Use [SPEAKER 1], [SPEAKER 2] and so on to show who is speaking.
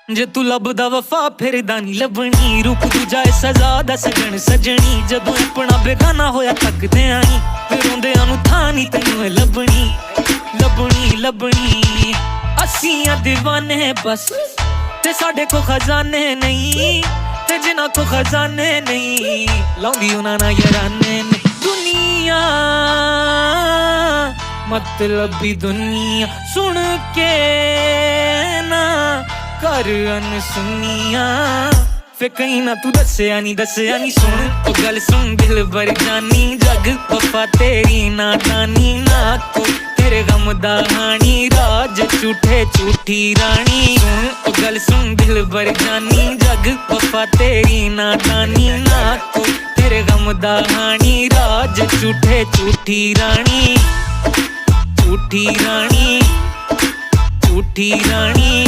[SPEAKER 1] जे तू लभदा वफा फिरदा नी लभनी, रूप दूजा ए सजा दा सजन सजनी। जदों अपना बेगाना होया थकदे आई, फिर रोंदियां नू थां नी तैनूं लभनी लभनी लभनी। असीं दीवाने बस ते साडे को खजाने नहीं, ते जिन्हां को खजाने नहीं लाउंदी उन्हां नाल याराने ने। दुनिया मतलबी दुनिया सुन के ना कर अनसुनिया, फिर कहीं ना तू दस्या नी सुन ओ गल सुन दिल भर जानी। जग वफा तेरी नादानी, ना को तेरे गम दा हानी, राज झूठे झूठी रानी। सुन ओ गल सुन दिल भर जानी, जग वफा तेरी नादानी, ना को तेरे गम दा हानी, राज झूठे झूठी रानी झूठी रानी झूठी रानी।